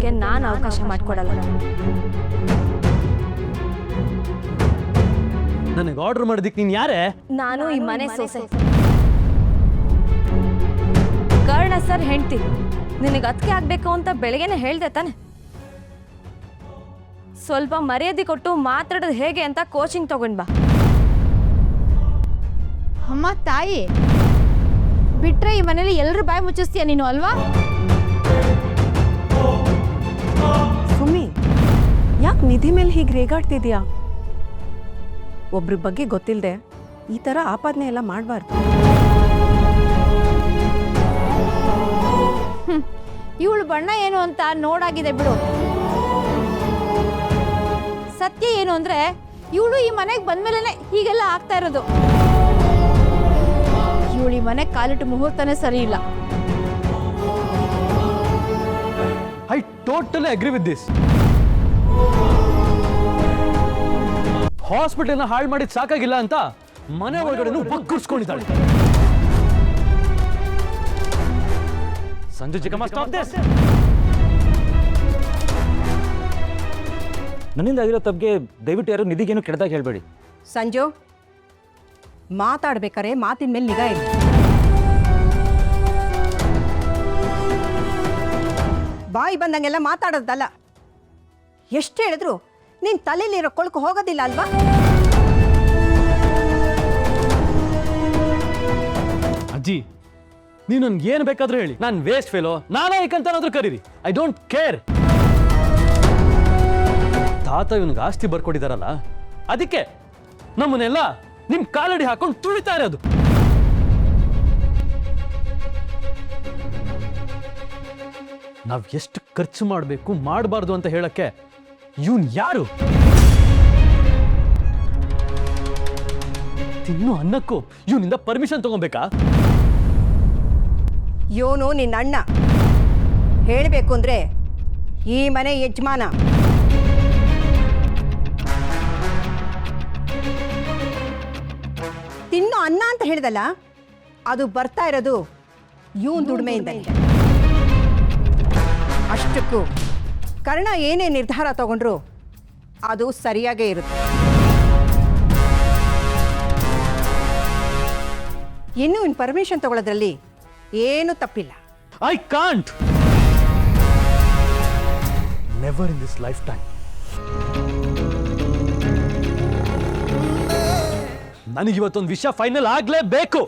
ಮಾತಾಡೋದಕ್ಕೆ ನಾನು ಅವಕಾಶ ಮಾಡಿಕೊಡಲ್ಲ. ನನಗೆ ಆರ್ಡರ್ ಮಾಡೋದಕ್ಕೆ ನೀನು ಯಾರೇ? ನಾನು ಈ ಮನೆ ಸೊಸೆ, ಕರ್ಣ ಸರ್ ಹೆಂಡ್ತಿ. ನಿನಗೆ ಅದಕ್ಕೆ ಆಗ್ಬೇಕು ಅಂತ ಬೆಳಗ್ಗೆನೆ ಹೇಳ್ದೆ ತಾನೆ. ಸ್ವಲ್ಪ ಮರ್ಯಾದೆ ಕೊಟ್ಟು ಮಾತಾಡೋದು ಹೇಗೆ ಅಂತ ಕೋಚಿಂಗ್ ತಗೊಂಡ್ ಬಾ. ಅಮ್ಮ ತಾಯಿ ಬಿಟ್ರೆ ಈ ಮನೇಲಿ ಎಲ್ಲರೂ ಬಾಯಿ ಮುಚ್ಚಿಸ್ತೀಯ ನೀನು ಅಲ್ವಾ? ಸುಮ್ಮಿ, ಯಾಕೆ ನಿಧಿ ಮೇಲೆ ಹೀಗೆ ರೇಗಾಡ್ತಿದ್ಯಾ? ಒಬ್ರ ಬಗ್ಗೆ ಗೊತ್ತಿಲ್ಲದೆ ಈ ಥರ ಆಪಾದನೆ ಎಲ್ಲ ಮಾಡಬಾರ್ದು. ಇವಳು ಬಣ್ಣ ಏನು ಅಂತ ನೋಡಾಗಿದೆ ಬಿಡು. ಸತ್ಯ ಏನು ಅಂದ್ರೆ ಇವಳು ಈ ಮನೆಗೆ ಬಂದ್ಮೇಲೆ ಹೀಗೆಲ್ಲ ಆಗ್ತಾ ಇರೋದು. ಇವಳು ಈ ಮನೆಗೆ ಕಾಲಿಟ್ಟು ಮುಹೂರ್ತನೇ ಸರಿ ಇಲ್ಲ. I totally agree with this. ಹಾಸ್ಪಿಟಲ್ನ ಹಾಳು ಮಾಡಿದ್ ಸಾಕಾಗಿಲ್ಲ ಅಂತ ಮನೆ ಒಳಗಡೆನೂ ಬಗ್ಗಿಸ್ಕೊಂಡಿದ್ದಾಳೆ. ಸಂಜು ಚಿಕ್ಕಮ್ಮ, ಸ್ಟಾಪ್ ದಿಸ್. ನನ್ನಿಂದ ಆಗಿರೋ ತಪ್ಪಿಗೆ ದಯವಿಟ್ಟು ಯಾರು ನಿಧಿಗೇನು ಕೆಟ್ಟದಾಗ ಹೇಳಬೇಡಿ. ಸಂಜು, ಮಾತಾಡ್ಬೇಕಾರೆ ಮಾತಿನ ಮೇಲೆ ನಿಗಾ ಇರಿ. ಬಾಯಿ ಬಂದಂಗೆಲ್ಲ ಮಾತಾಡೋದಲ್ಲ. ಎಷ್ಟು ಹೇಳಿದ್ರು ನಿನ್ನ ತಲೆಯಲ್ಲಿರೋ ಕೊಳಕು ಹೋಗೋದಿಲ್ಲ ಅಲ್ವಾ? ಅಜ್ಜಿ, ನೀನು ನನ್ಗೆ ಏನು ಬೇಕಾದ್ರೂ ಹೇಳಿ. ನಾನು ವೇಸ್ಟ್ ಫೇಲೋ, ನಾನೇ ಏಕಂತನಾದ್ರೂ ಕರೀರಿ, ಐ ಡೋಂಟ್ ಕೇರ್. ತಾತ ಇವನಿಗೆ ಆಸ್ತಿ ಬರ್ಕೊಟ್ಟಿದಾರಲ್ಲ, ಅದಕ್ಕೆ ನಮ್ಮನ್ನೆಲ್ಲ ನಿಮ್ ಕಾಲಡಿ ಹಾಕೊಂಡು ತುಳಿತಾ ಇರೋದು. ನಾವ್ ಎಷ್ಟು ಖರ್ಚು ಮಾಡಬೇಕು ಮಾಡಬಾರ್ದು ಅಂತ ಹೇಳಕ್ಕೆ ಇವನ್ ಯಾರು? ತಿನ್ನು ಅನ್ನಕ್ಕೂ ಇವನಿಂದ ಪರ್ಮಿಷನ್ ತಗೊಬೇಕಾ? ಇವನು ನಿನ್ನ ಅಣ್ಣ. ಹೇಳಬೇಕು ಅಂದ್ರೆ ಈ ಮನೆ ಯಜಮಾನ. ತಿನ್ನು ಅನ್ನ ಅಂತ ಹೇಳಿದಲ್ಲ, ಅದು ಬರ್ತಾ ಇರೋದು ಇವನ್ ದುಡಿಮೆಯಿಂದ. ಅಷ್ಟಕ್ಕೂ ಕರ್ಣ ಏನೇ ನಿರ್ಧಾರ ತಗೊಂಡ್ರು ಅದು ಸರಿಯಾಗೇ ಇರುತ್ತೆ. ಇನ್ನು ಇನ್ ಪರ್ಮಿಷನ್ ತಗೊಳ್ಳೋದ್ರಲ್ಲಿ ಏನು ತಪ್ಪಿಲ್ಲ. I can't. Never in this lifetime. ನನಗಿವತ್ತೊಂದು ವಿಷಯ ಫೈನಲ್ ಆಗ್ಲೇಬೇಕು.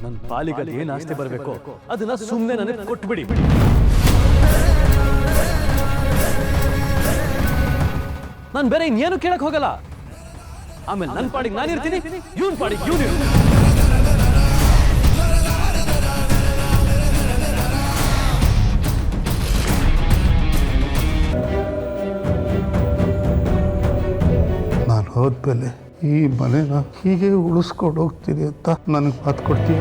ನನ್ನ ಪಾಲಿಗೆ ಏನ್ ಆಸ್ತಿ ಬರಬೇಕು ಅದನ್ನ ಸುಮ್ಮನೆ ನನಗೆ ಕೊಟ್ಬಿಡಿ. ನಾನು ಬೇರೆ ಇನ್ನೇನು ಕೇಳಕ್ ಹೋಗಲ್ಲ. ಆಮೇಲೆ ನನ್ನ ಪಾಡಿಗೆ ನಾನಿರ್ತೀನಿ, ಇವನ್ ಪಾಡಿಗೆ ಇವನು. ನಾನು ಹೋದ್ಮೇಲೆ ಈ ಮನೆನ ಹೀಗೆ ಉಳಿಸ್ಕೊಂಡು ಹೋಗ್ತೀನಿ ಅಂತ ನನಗೆ ಮಾತು ಕೊಡ್ತೀಯ?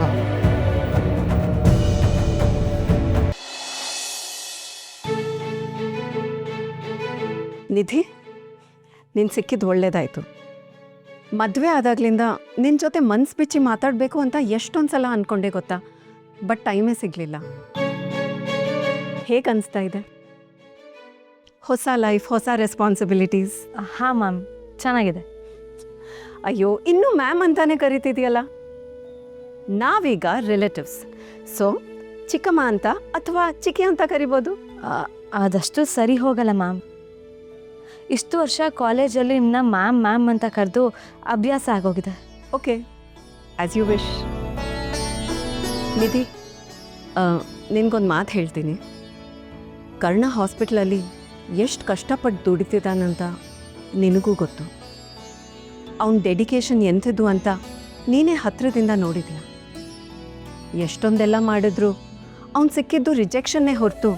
ನಿಧಿ, ನೀನು ಸಿಕ್ಕಿದ್ದು ಒಳ್ಳೇದಾಯಿತು. ಮದುವೆ ಆದಾಗ್ಲಿಂದ ನಿನ್ನ ಜೊತೆ ಮನ್ಸು ಬಿಚ್ಚಿ ಮಾತಾಡಬೇಕು ಅಂತ ಎಷ್ಟೊಂದು ಸಲ ಅಂದ್ಕೊಂಡೆ ಗೊತ್ತಾ, ಬಟ್ ಟೈಮೇ ಸಿಗಲಿಲ್ಲ. ಹೇಗೆ ಅನಿಸ್ತಾ ಇದೆ? ಹೊಸ ಲೈಫ್, ಹೊಸ ರೆಸ್ಪಾನ್ಸಿಬಿಲಿಟೀಸ್. ಹಾಂ ಮ್ಯಾಮ್, ಚೆನ್ನಾಗಿದೆ. ಅಯ್ಯೋ, ಇನ್ನೂ ಮ್ಯಾಮ್ ಅಂತಾನೆ ಕರಿತಿದೆಯಲ್ಲ. ನಾವೀಗ ರಿಲೇಟಿವ್ಸ್, ಸೊ ಚಿಕ್ಕಮ್ಮ ಅಂತ ಅಥವಾ ಚಿಕ್ಕಿ ಅಂತ ಕರಿಬೋದು. ಅದಷ್ಟು ಸರಿ ಹೋಗಲ್ಲ ಮ್ಯಾಮ್. ಇಷ್ಟು ವರ್ಷ ಕಾಲೇಜಲ್ಲಿ ನಿಮ್ಮನ್ನ ಮ್ಯಾಮ್ ಮ್ಯಾಮ್ ಅಂತ ಕರೆದು ಅಭ್ಯಾಸ ಆಗೋಗಿದೆ. Okay, as you wish. Nidhi, ನಿನ್ಗೊಂದು ಮಾತು ಹೇಳ್ತೀನಿ. ಕರ್ಣ ಹಾಸ್ಪಿಟ್ಲಲ್ಲಿ ಎಷ್ಟು ಕಷ್ಟಪಟ್ಟು ದುಡಿತಿದ್ದಾನಂತ ನಿನಗೂ ಗೊತ್ತು. ಅವನ ಡೆಡಿಕೇಶನ್ ಎಂಥದ್ದು ಅಂತ ನೀನೇ ಹತ್ತಿರದಿಂದ ನೋಡಿದ್ಯಾ. ಎಷ್ಟೊಂದೆಲ್ಲ ಮಾಡಿದ್ರು ಅವನು ಸಿಕ್ಕಿದ್ದು ರಿಜೆಕ್ಷನ್ನೇ ಹೊರತು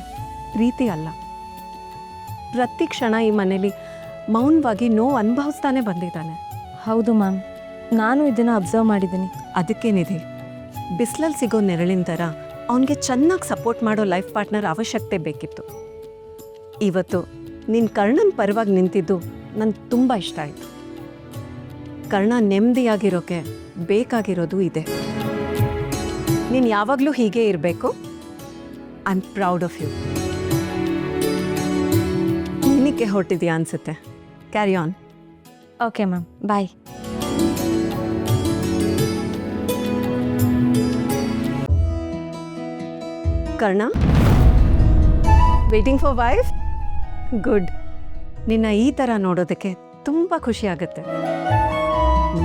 ಪ್ರೀತಿ ಅಲ್ಲ. ಪ್ರತಿ ಕ್ಷಣ ಈ ಮನೇಲಿ ಮೌನವಾಗಿ ನೋವು ಅನುಭವಿಸ್ತಾನೆ ಬಂದಿದ್ದಾನೆ. ಹೌದು ಮ್ಯಾಮ್, ನಾನು ಇದನ್ನು ಅಬ್ಸರ್ವ್ ಮಾಡಿದ್ದೀನಿ. ಅದಕ್ಕೆ ನಿಧಿ, ಬಿಸಿಲಲ್ಲಿ ಸಿಗೋ ನೆರಳಿನ ಥರ ಅವನಿಗೆ ಚೆನ್ನಾಗಿ ಸಪೋರ್ಟ್ ಮಾಡೋ ಲೈಫ್ ಪಾರ್ಟ್ನರ್ ಅವಶ್ಯಕತೆ ಬೇಕಿತ್ತು. ಇವತ್ತು ನಿನ್ನ ಕರ್ಣನ ಪರವಾಗಿ ನಿಂತಿದ್ದು ನನಗೆ ತುಂಬ ಇಷ್ಟ ಆಯಿತು. ಕರ್ಣ ನೆಮ್ಮದಿಯಾಗಿರೋಕ್ಕೆ ಬೇಕಾಗಿರೋದು ಇದೆ. ನೀನು ಯಾವಾಗಲೂ ಹೀಗೆ ಇರಬೇಕು. I am proud of you. ಕ್ಲಿನಿಕ್ಗೆ ಹೊರಟಿದ್ಯಾ ಅನ್ಸುತ್ತೆ. Carry on. Okay ma'am, bye. Karna, waiting for wife? Good. ನಿನ್ನ ಈ ಥರ ನೋಡೋದಕ್ಕೆ ತುಂಬ ಖುಷಿ ಆಗುತ್ತೆ.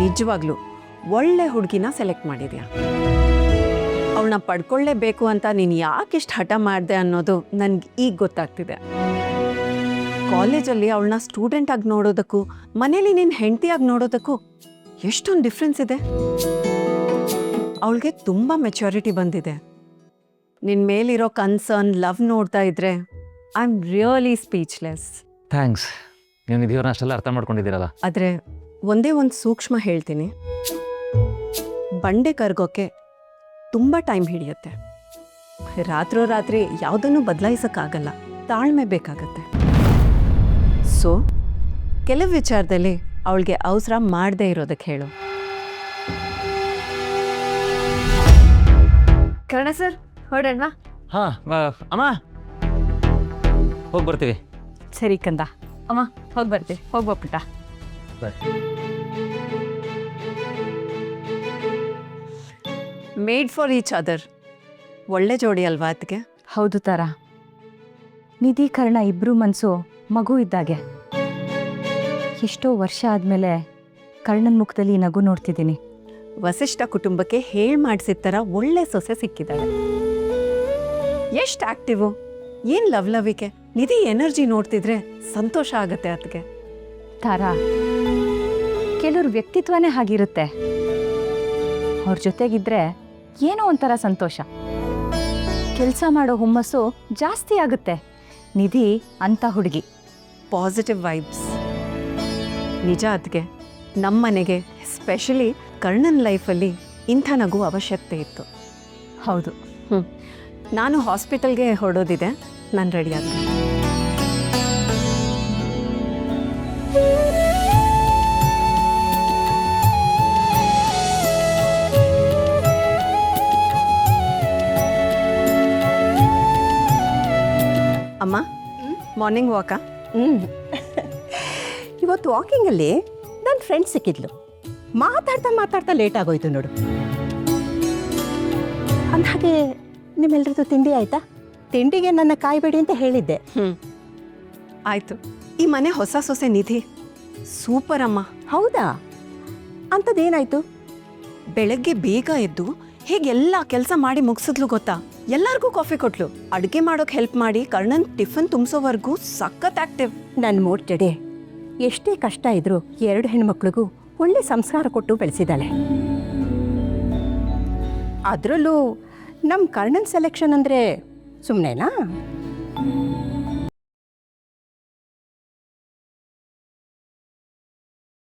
ನಿಜವಾಗ್ಲೂ ಒಳ್ಳೆ ಹುಡುಗಿನ ಸೆಲೆಕ್ಟ್ ಮಾಡಿದ್ಯಾ. ಅವಳನ್ನ ಪಡ್ಕೊಳ್ಳೇಬೇಕು ಅಂತ ನೀನು ಯಾಕೆಷ್ಟು ಹಠ ಮಾಡಿದೆ ಅನ್ನೋದು ನನಗೆ ಈಗ ಗೊತ್ತಾಗ್ತಿದೆ. ಕಾಲೇಜಲ್ಲಿ ಅವಳನ್ನ ಸ್ಟೂಡೆಂಟಾಗಿ ನೋಡೋದಕ್ಕೂ ಮನೇಲಿ ನಿನ್ನ ಹೆಂಡತಿಯಾಗಿ ನೋಡೋದಕ್ಕೂ ಎಷ್ಟೊಂದು ಡಿಫ್ರೆನ್ಸ್ ಇದೆ. ಅವಳಿಗೆ ತುಂಬ ಮೆಚ್ಯೂರಿಟಿ ಬಂದಿದೆ. ನಿನ್ನ ಮೇಲಿರೋ ಕನ್ಸರ್ನ್, ಲವ್ ನೋಡ್ತಾ ಇದ್ರೆ I am really speechless. Thanks, ನೀವು ನಿಧಿಯವ್ರನ್ನ ಅಷ್ಟೆಲ್ಲ ಅರ್ಥ ಮಾಡ್ಕೊಂಡಿದ್ದೀರಲ್ಲ. ಆದರೆ ಒಂದೇ ಒಂದು ಸೂಕ್ಷ್ಮ ಹೇಳ್ತೀನಿ. ಬಂಡೆ ಕರ್ಗೋಕ್ಕೆ ತುಂಬ ಟೈಮ್ ಹಿಡಿಯುತ್ತೆ. ರಾತ್ರೋರಾತ್ರಿ ಯಾವುದನ್ನು ಬದಲಾಯಿಸೋಕ್ಕಾಗಲ್ಲ, ತಾಳ್ಮೆ ಬೇಕಾಗತ್ತೆ. ಸೊ ಕೆಲವು ವಿಚಾರದಲ್ಲಿ ಅವಳಿಗೆ ಅವಸರ ಮಾಡದೇ ಇರೋದಕ್ಕೆ ಹೇಳು. ಕರ್ಣ ಸರ್, ಹೊರಡೋಣ. ಹಾಂ, ಅಮ್ಮ ಹೋಗಿ ಬರ್ತೀವಿ. ಸರಿ ಕಂದ. ಅಮ್ಮ ಹೋಗಿ ಬರ್ತೀವಿ. ಹೋಗ್ಬಾ ಪುಟ್ಟ. Bye. Made for each other. ಒಳ್ಳೆ ಜೋಡಿ ಅಲ್ವಾ ಅದಕ್ಕೆ? ಹೌದು ತಾರಾ. ನಿಧಿ ಕರ್ಣ ಇಬ್ಬರು ಮನಸ್ಸು ಮಗು ಇದ್ದಾಗೆ. ಎಷ್ಟೋ ವರ್ಷ ಆದಮೇಲೆ ಕರ್ಣನ ಮುಖದಲ್ಲಿ ನಗು ನೋಡ್ತಿದ್ದೀನಿ. ವಸಿಷ್ಠ ಕುಟುಂಬಕ್ಕೆ ಹೇಳ್ ಮಾಡಿಸಿದ ಥರ ಒಳ್ಳೆ ಸೊಸೆ ಸಿಕ್ಕಿದ್ದಾಳೆ. ಎಷ್ಟು ಆಕ್ಟಿವು, ಏನು ಲವ್ಲವಿಕೆ. ನಿಧಿ ಎನರ್ಜಿ ನೋಡ್ತಿದ್ರೆ ಸಂತೋಷ ಆಗತ್ತೆ ಅದಕ್ಕೆ. ತಾರಾ, ಕೆಲವ್ರ ವ್ಯಕ್ತಿತ್ವನೇ ಹಾಗಿರುತ್ತೆ. ಅವ್ರ ಜೊತೆಗಿದ್ರೆ ಏನೋ ಒಂಥರ ಸಂತೋಷ, ಕೆಲಸ ಮಾಡೋ ಹುಮ್ಮಸ್ಸು ಜಾಸ್ತಿ ಆಗುತ್ತೆ. ನಿಧಿ ಅಂಥ ಹುಡುಗಿ. Positive vibes. ನಿಜ ಅದಕ್ಕೆ ನಮ್ಮ ಮನೆಗೆ ಎಸ್ಪೆಷಲಿ ಕರ್ಣನ್ ಲೈಫಲ್ಲಿ ಇಂಥ ನಗು ಅವಶ್ಯಕತೆ ಇತ್ತು. ಹೌದು. ನಾನು ಹಾಸ್ಪಿಟಲ್ಗೆ ಹೊರಡೋದಿದೆ, ನಾನು ರೆಡಿ ಆಗ. ಅಮ್ಮ, ಮಾರ್ನಿಂಗ್ ವಾಕಾ? ಇವತ್ತು ವಾಕಿಂಗಲ್ಲಿ ನನ್ನ ಫ್ರೆಂಡ್ ಸಿಕ್ಕಿದ್ಲು. ಮಾತಾಡ್ತಾ ಲೇಟ್ ಆಗೋಯ್ತು ನೋಡು. ಅಂದಹಾಗೆ ನಿಮ್ಮೆಲ್ಲರದ್ದು ತಿಂಡಿ ಆಯ್ತಾ? ತಿಂಡಿಗೆ ನನ್ನ ಕಾಯಬೇಡಿ ಅಂತ ಹೇಳಿದ್ದೆ. ಆಯಿತು. ಈ ಮನೆ ಹೊಸ ಸೊಸೆ ನಿಧಿ ಸೂಪರ್ ಅಮ್ಮ. ಹೌದಾ? ಅಂಥದ್ದೇನಾಯ್ತು? ಬೆಳಗ್ಗೆ ಬೇಗ ಎದ್ದು ಹೇಗೆಲ್ಲ ಕೆಲಸ ಮಾಡಿ ಮುಗಿಸಿದ್ಲು ಗೊತ್ತಾ? ಎಲ್ಲರಿಗೂ ಕಾಫಿ ಕೊಟ್ಲು, ಅಡುಗೆ ಮಾಡೋಕೆ ಹೆಲ್ಪ್ ಮಾಡಿ ಕರ್ಣನ್ ಟಿಫನ್ ತುಂಬಿಸೋವರೆಗೂ ಸಖತ್ ಆಕ್ಟಿವ್. ನನ್ನ ಮೂಡ್ ಜಡೆ ಎಷ್ಟೇ ಕಷ್ಟ ಇದ್ರೂ 2 ಹೆಣ್ಮಕ್ಳಿಗೂ ಒಳ್ಳೆ ಸಂಸ್ಕಾರ ಕೊಟ್ಟು ಬೆಳೆಸಿದ್ದಾಳೆ. ಅದರಲ್ಲೂ ನಮ್ಮ ಕರ್ಣನ್ ಸೆಲೆಕ್ಷನ್ ಅಂದರೆ ಸುಮ್ಮನೆನಾ?